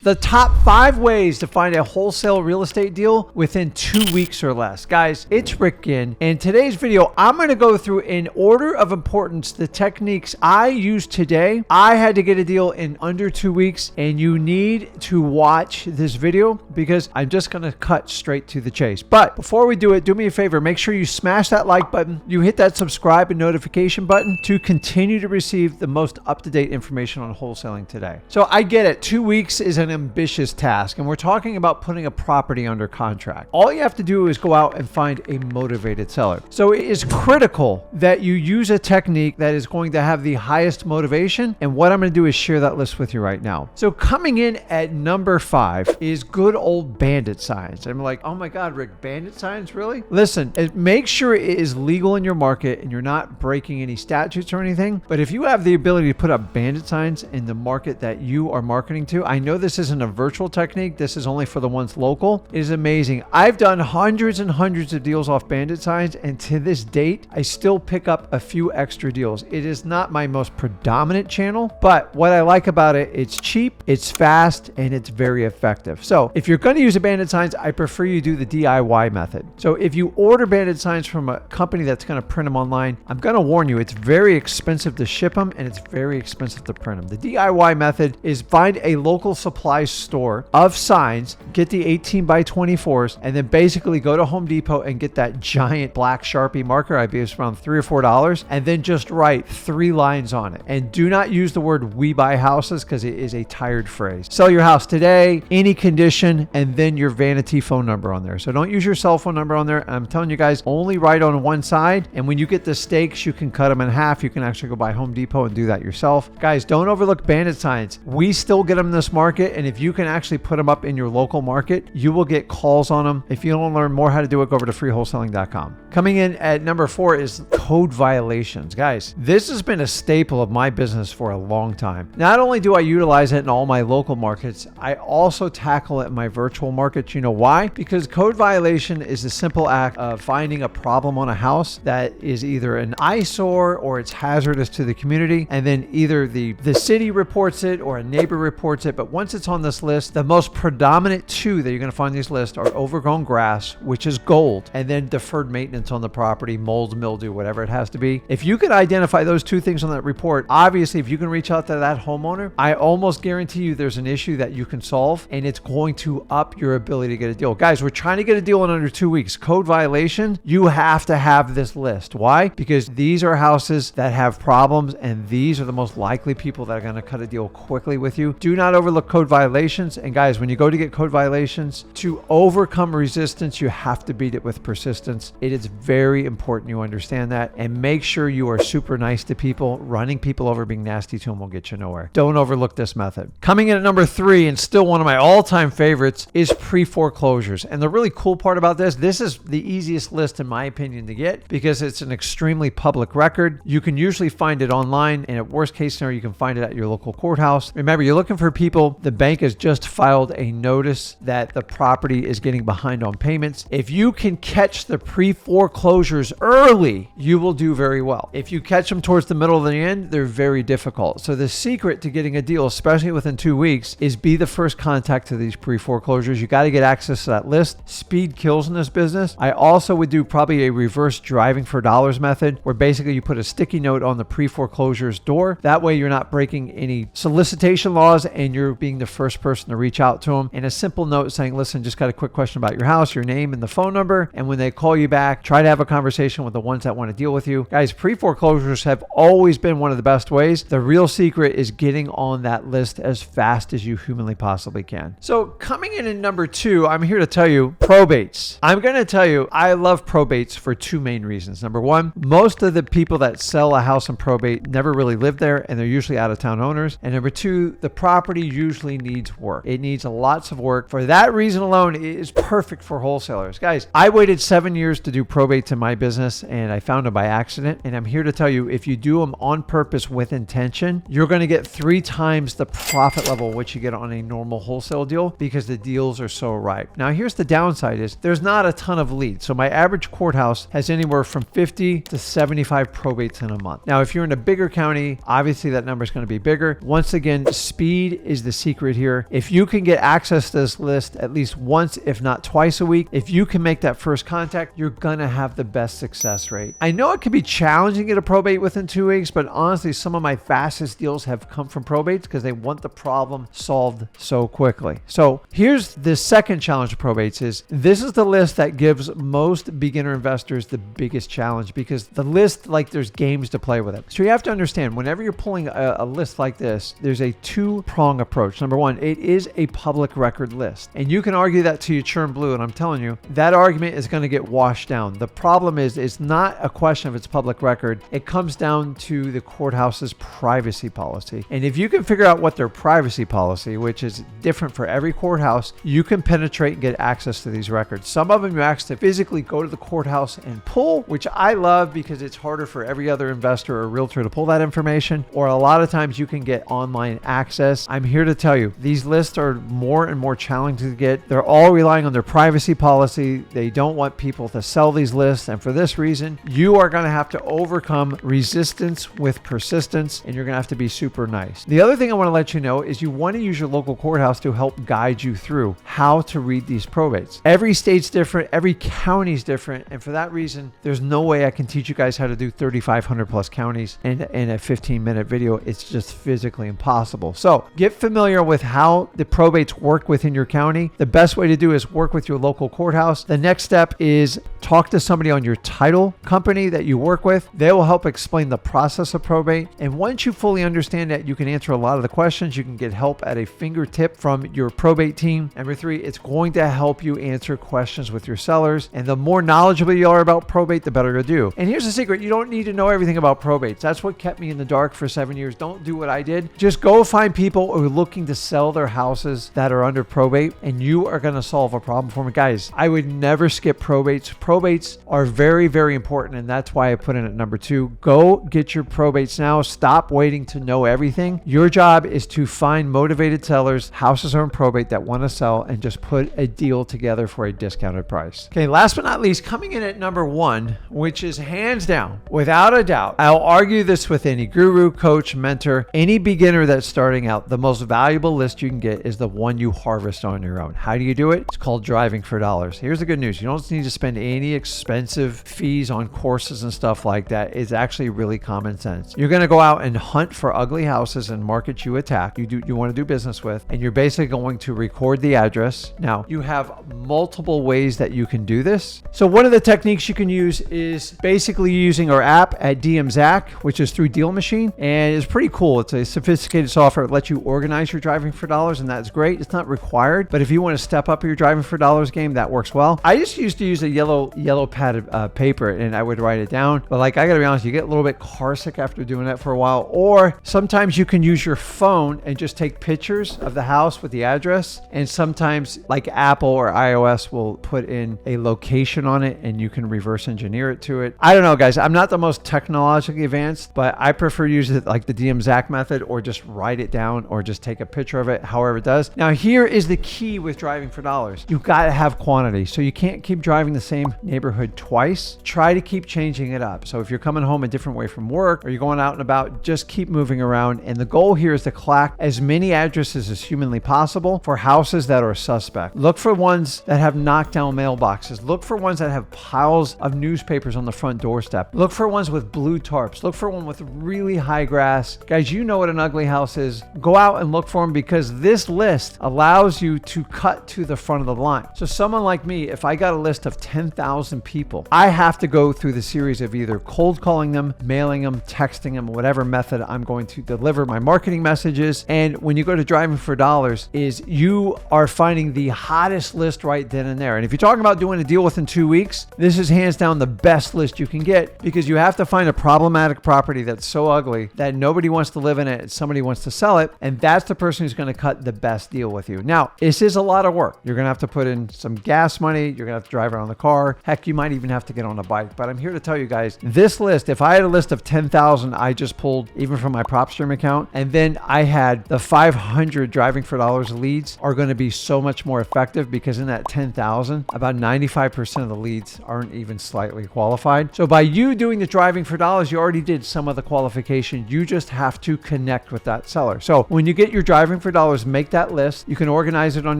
The top 5 ways to find a wholesale real estate deal within 2 weeks or less. Guys, it's Rick Ginn. In today's video, I'm going to go through in order of importance the techniques I use today. I had to get a deal in under 2 weeks, and you need to watch this video because I'm just going to cut straight to the chase. But before we do it, do me a favor, make sure you smash that like button, you hit that subscribe and notification button to continue to receive the most up-to-date information on wholesaling today. So I get it, 2 weeks is an ambitious task, and we're talking about putting a property under contract. All you have to do is go out and find a motivated seller. So it is critical that you use a technique that is going to have the highest motivation, and what I'm going to do is share that list with you right now. So coming in at number 5 is good old Bandit Signs. I'm like, oh my God, Rick, Bandit Signs, really? Listen, make sure it is legal in your market and you're not breaking any statutes or anything, but if you have the ability to put up Bandit Signs in the market that you are marketing to, I know this isn't a virtual technique. This is only for the ones local. It is amazing. I've done hundreds and hundreds of deals off Bandit Signs, and to this date, I still pick up a few extra deals. It is not my most predominant channel, but what I like about it, it's cheap, it's fast, and it's very effective. So if you're going to use a Bandit Signs, I prefer you do the DIY method. So if you order Bandit Signs from a company that's going to print them online, I'm going to warn you, it's very expensive to ship them and it's very expensive to print them. The DIY method is find a local supply store of signs, get the 18 by 24s, and then basically go to Home Depot and get that giant black Sharpie marker. I believe it's around $3 or $4, and then just write 3 lines on it. And do not use the word "we buy houses" because it is a tired phrase. Sell your house today, any condition, and then your vanity phone number on there. So don't use your cell phone number on there. I'm telling you guys, only write on one side, and when you get the stakes, you can cut them in half. You can actually go by Home Depot and do that yourself. Guys, don't overlook Bandit Signs. We still get them in this market, and if you can actually put them up in your local market, you will get calls on them. If you don't learn more how to do it, go over to freewholesaling.com. Coming in at number 4 is code violations. Guys, this has been a staple of my business for a long time. Not only do I utilize it in all my local markets, I also tackle it in my virtual markets. You know why? Because code violation is the simple act of finding a problem on a house that is either an eyesore or it's hazardous to the community, and then either the city reports it or a neighbor reports it. But once it's on this list, the most predominant 2 that you're going to find on this list are overgrown grass, which is gold, and then deferred maintenance on the property, mold, mildew, whatever it has to be. If you can identify those 2 things on that report, obviously, if you can reach out to that homeowner, I almost guarantee you there's an issue that you can solve, and it's going to up your ability to get a deal. Guys, we're trying to get a deal in under 2 weeks. Code violation, you have to have this list. Why? Because these are houses that have problems, and these are the most likely people that are going to cut a deal quickly with you. Do not overlook code violations. And guys, when you go to get code violations, to overcome resistance, you have to beat it with persistence. It is very important you understand that, and make sure you are super nice to people. Running people over, being nasty to them will get you nowhere. Don't overlook this method. Coming in at number 3, and still one of my all-time favorites, is pre-foreclosures. And the really cool part about this is the easiest list in my opinion to get because it's an extremely public record. You can usually find it online, and at worst case scenario, you can find it at your local courthouse. Remember, you're looking for people, the bank has just filed a notice that the property is getting behind on payments. If you can catch the pre-foreclosures early, you will do very well. If you catch them towards the middle of the end, they're very difficult. So the secret to getting a deal, especially within 2 weeks, is be the first contact to these pre-foreclosures. You got to get access to that list. Speed kills in this business. I also would do probably a reverse driving for dollars method, where basically you put a sticky note on the pre-foreclosures door. That way you're not breaking any solicitation laws, and you're being the first person to reach out to them. And a simple note saying, listen, just got a quick question about your house, your name and the phone number. And when they call you back, try to have a conversation with the ones that want to deal with you. Guys, pre-foreclosures have always been one of the best ways. The real secret is getting on that list as fast as you humanly possibly can. So coming in at number 2, I'm here to tell you probates. I'm going to tell you, I love probates for 2 main reasons. Number 1, most of the people that sell a house in probate never really live there, and they're usually out-of-town owners. And number 2, the property usually needs work. It needs lots of work. For that reason alone, it is perfect for wholesalers. Guys, I waited 7 years to do probates in my business, and I found them by accident. And I'm here to tell you, if you do them on purpose with intention, you're going to get 3 times the profit level which you get on a normal wholesale deal because the deals are so ripe. Now, here's the downside is there's not a ton of leads. So my average courthouse has anywhere from 50 to 75 probates in a month. Now, if you're in a bigger county, obviously that number is going to be bigger. Once again, speed is the secret secret here. If you can get access to this list at least once, if not twice a week, if you can make that first contact, you're gonna have the best success rate. I know it can be challenging to get a probate within 2 weeks, but honestly, some of my fastest deals have come from probates because they want the problem solved so quickly. So here's the second challenge of probates is this is the list that gives most beginner investors the biggest challenge because the list, like there's games to play with it. So you have to understand whenever you're pulling a list like this, there's a two-prong approach. Number one, it is a public record list. And you can argue that till you churn blue. And I'm telling you, that argument is going to get washed down. The problem is it's not a question of its public record. It comes down to the courthouse's privacy policy. And if you can figure out what their privacy policy, which is different for every courthouse, you can penetrate and get access to these records. Some of them you ask to physically go to the courthouse and pull, which I love because it's harder for every other investor or realtor to pull that information. Or a lot of times you can get online access. I'm here to tell you, these lists are more and more challenging to get. They're all relying on their privacy policy. They don't want people to sell these lists. And for this reason, you are going to have to overcome resistance with persistence, and you're going to have to be super nice. The other thing I want to let you know is you want to use your local courthouse to help guide you through how to read these probates. Every state's different. Every county's different. And for that reason, there's no way I can teach you guys how to do 3,500 plus counties in a 15-minute video. It's just physically impossible. So get familiar with how the probates work within your county. The best way to do is work with your local courthouse. The next step is talk to somebody on your title company that you work with. They will help explain the process of probate. And once you fully understand that, you can answer a lot of the questions. You can get help at a fingertip from your probate team. Number three, it's going to help you answer questions with your sellers. And the more knowledgeable you are about probate, the better you'll do. And here's the secret. You don't need to know everything about probates. That's what kept me in the dark for 7 years. Don't do what I did. Just go find people who are looking to sell their houses that are under probate, and you are going to solve a problem for me. Guys, I would never skip probates. Probates are very, very important, and that's why I put in at number 2. Go get your probates now. Stop waiting to know everything. Your job is to find motivated sellers, houses are in probate that want to sell, and just put a deal together for a discounted price. Okay, last but not least, coming in at number 1, which is hands down, without a doubt, I'll argue this with any guru, coach, mentor, any beginner that's starting out, the most valuable list you can get is the one you harvest on your own. How do you do it? It's called driving for dollars. Here's the good news. You don't need to spend any expensive fees on courses and stuff like that. It's actually really common sense. You're going to go out and hunt for ugly houses and markets you attack, you want to do business with, and you're basically going to record the address. Now, you have multiple ways that you can do this. So one of the techniques you can use is basically using our app at DMZack, which is through Deal Machine, and it's pretty cool. It's a sophisticated software that lets you organize your driving for dollars, and that's great. It's not required, but if you want to step up your driving for dollars game, that works well. I just used to use a yellow padded paper, and I would write it down. But like, I gotta be honest, you get a little bit car sick after doing that for a while. Or sometimes you can use your phone and just take pictures of the house with the address. And sometimes like Apple or iOS will put in a location on it, and you can reverse engineer it to it. I don't know, guys. I'm not the most technologically advanced, but I prefer using it like the DMZack method, or just write it down, or just take a picture of it, however it does. Now, here is the key with driving for dollars. You've got to have quantity. So you can't keep driving the same neighborhood twice. Try to keep changing it up. So if you're coming home a different way from work, or you're going out and about, just keep moving around. And the goal here is to collect as many addresses as humanly possible for houses that are suspect. Look for ones that have knockdown mailboxes. Look for ones that have piles of newspapers on the front doorstep. Look for ones with blue tarps. Look for one with really high grass. Guys, you know what an ugly house is. Go out and look for them, because this list allows you to cut to the front of the line. So someone like me, if I got a list of 10,000 people, I have to go through the series of either cold calling them, mailing them, texting them, whatever method I'm going to deliver my marketing messages. And when you go to driving for dollars, is you are finding the hottest list right then and there. And if you're talking about doing a deal within 2 weeks, this is hands down the best list you can get, because you have to find a problematic property that's so ugly that nobody wants to live in it, somebody wants to sell it, and that's the person who's going to cut the best deal with you. Now, this is a lot of work. You're going to have to put in some gas money. You're going to have to drive around the car. Heck, you might even have to get on a bike. But I'm here to tell you guys, this list, if I had a list of 10,000 I just pulled even from my PropStream account, and then I had the 500 driving for dollars leads, are going to be so much more effective, because in that 10,000, about 95% of the leads aren't even slightly qualified. So by you doing the driving for dollars, you already did some of the qualification. You just have to connect with that seller. So when you get your driving Driving for Dollars, make that list. You can organize it on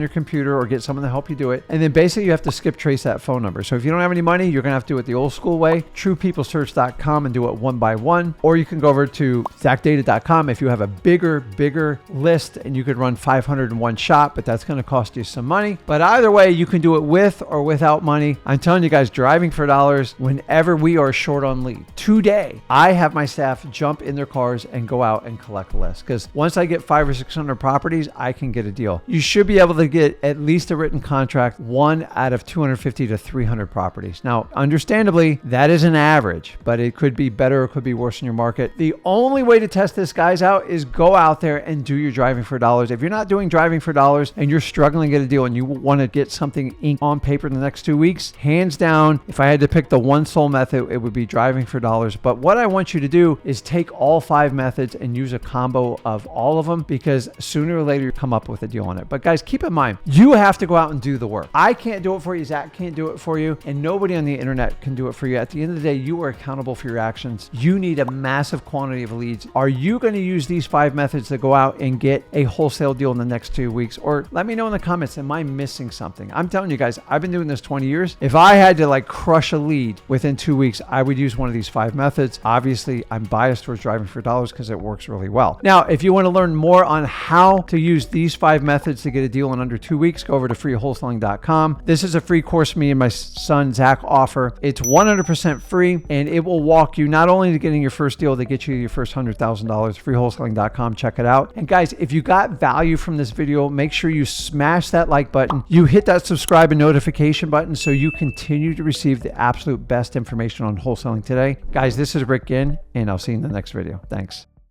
your computer or get someone to help you do it. And then basically you have to skip trace that phone number. So if you don't have any money, you're going to have to do it the old school way, truepeoplesearch.com, and do it one by one. Or you can go over to exactdata.com if you have a bigger list, and you could run 500 in one shot, but that's going to cost you some money. But either way, you can do it with or without money. I'm telling you guys, Driving for Dollars, whenever we are short on lead, today, I have my staff jump in their cars and go out and collect a list. Because once I get 500 or 600 properties, I can get a deal. You should be able to get at least a written contract, 1 out of 250 to 300 properties. Now, understandably, that is an average, but it could be better or it could be worse in your market. The only way to test this, guys, out is go out there and do your Driving for Dollars. If you're not doing Driving for Dollars and you're struggling to get a deal and you want to get something inked on paper in the next 2 weeks, hands down, if I had to pick the one sole method, it would be Driving for Dollars. But what I want you to do is take all 5 methods and use a combo of all of them, because sooner or later you come up with a deal on it. But guys, keep in mind, you have to go out and do the work. I can't do it for you. Zach can't do it for you. And nobody on the internet can do it for you. At the end of the day, you are accountable for your actions. You need a massive quantity of leads. Are you going to use these 5 methods to go out and get a wholesale deal in the next 2 weeks? Or let me know in the comments, am I missing something? I'm telling you guys, I've been doing this 20 years. If I had to like crush a lead within 2 weeks, I would use one of these 5 methods. Obviously, I'm biased towards Driving for Dollars because it works really well. Now, if you want to learn more on how to use these 5 methods to get a deal in under 2 weeks, go over to freewholesaling.com. This is a free course me and my son Zach offer. It's 100% free, and it will walk you not only to getting your first deal to get you your first $100,000. Freewholesaling.com. Check it out. And guys, if you got value from this video, make sure you smash that like button. You hit that subscribe and notification button so you continue to receive the absolute best information on wholesaling today. Guys, this is Rick Ginn, and I'll see you in the next video. Thanks.